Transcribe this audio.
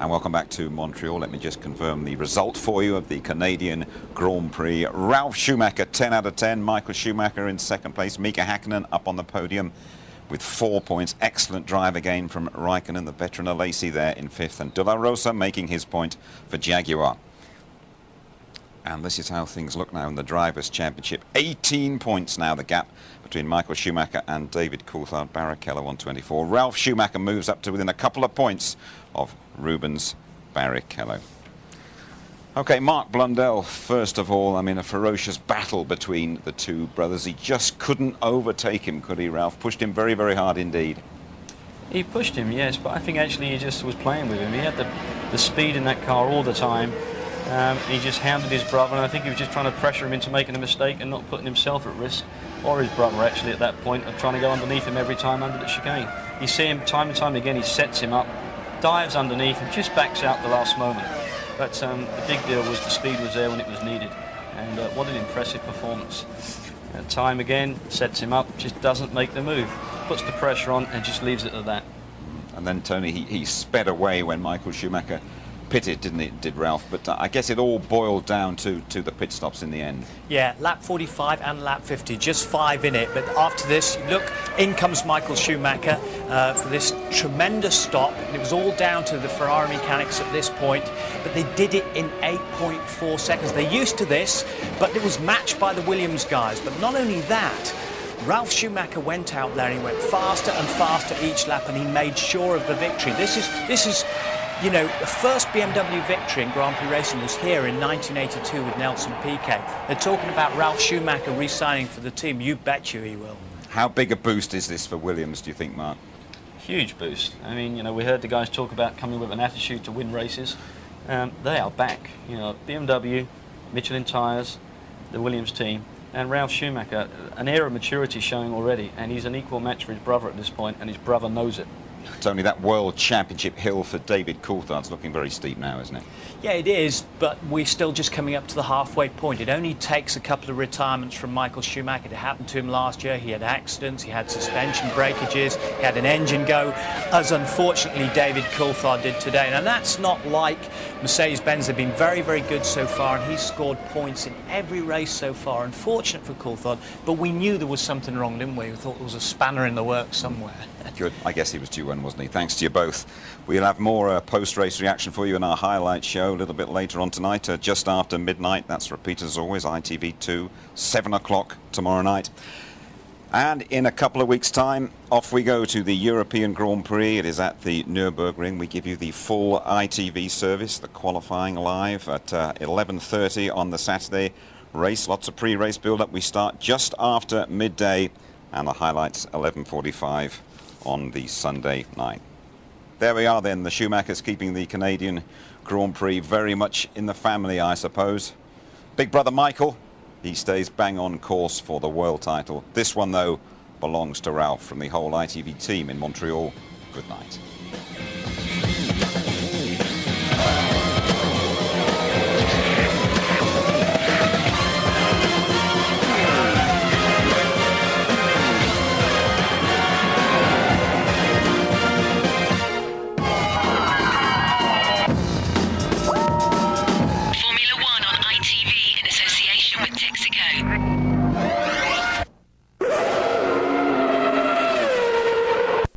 And welcome back to Montreal. Let me just confirm the result for you of the Canadian Grand Prix. Ralf Schumacher, 10 out of 10. Michael Schumacher in second place. Mika Hakkinen up on the podium with 4 points. Excellent drive again from Raikkonen, the veteran Alesi there in fifth. And De La Rosa making his point for Jaguar. And this is how things look now in the Drivers' Championship. 18 points now, the gap between Michael Schumacher and David Coulthard. Barrichello on 24. Ralf Schumacher moves up to within a couple of points of Rubens Barrichello. Okay, Mark Blundell, first of all, I mean, a ferocious battle between the two brothers. He just couldn't overtake him, could he, Ralph? Pushed him very, very hard indeed. He pushed him, yes, but I think actually he just was playing with him. He had the speed in that car all the time. He just hounded his brother, and I think he was just trying to pressure him into making a mistake and not putting himself at risk, or his brother actually at that point, of trying to go underneath him every time under the chicane. You see him time and time again, he sets him up, dives underneath and just backs out the last moment. But the big deal was the speed was there when it was needed, and what an impressive performance. Time again, sets him up, just doesn't make the move, puts the pressure on and just leaves it at that. And then Tony, he sped away when Michael Schumacher pitted, didn't it, did Ralph? But I guess it all boiled down to the pit stops in the end. Yeah, lap 45 and lap 50, just 5 in it. But after this, look, in comes Michael Schumacher for this tremendous stop. And it was all down to the Ferrari mechanics at this point, but they did it in 8.4 seconds. They're used to this, but it was matched by the Williams guys. But not only that, Ralf Schumacher went out there and he went faster and faster each lap, and he made sure of the victory. This is you know, the first BMW victory in Grand Prix racing was here in 1982 with Nelson Piquet. They're talking about Ralf Schumacher re-signing for the team. You bet you he will. How big a boost is this for Williams, do you think, Mark? Huge boost. I mean, you know, we heard the guys talk about coming with an attitude to win races. They are back. You know, BMW, Michelin tyres, the Williams team, and Ralf Schumacher, an air of maturity showing already, and he's an equal match for his brother at this point, and his brother knows it. Tony, that World Championship hill for David Coulthard's looking very steep now, isn't it? Yeah, it is, but we're still just coming up to the halfway point. It only takes a couple of retirements from Michael Schumacher. It happened to him last year. He had accidents, he had suspension breakages, he had an engine go, as unfortunately David Coulthard did today. Now, that's not like Mercedes-Benz. They've been very, very good so far, and he's scored points in every race so far. Unfortunate for Coulthard, but we knew there was something wrong, didn't we? We thought there was a spanner in the works somewhere. Good. I guess he was due one, wasn't he? Thanks to you both. We'll have more post-race reaction for you in our highlight show a little bit later on tonight, just after midnight. That's repeated as always, ITV2, 7 o'clock tomorrow night. And in a couple of weeks' time, off we go to the European Grand Prix. It is at the Nürburgring. We give you the full ITV service, the qualifying live at 11:30 on the Saturday race. Lots of pre-race build-up. We start just after midday, and the highlights 11:45 on the Sunday night. There we are then, the Schumachers keeping the Canadian Grand Prix very much in the family, I suppose. Big brother Michael, he stays bang on course for the world title. This one, though, belongs to Ralph from the whole ITV team in Montreal. Good night.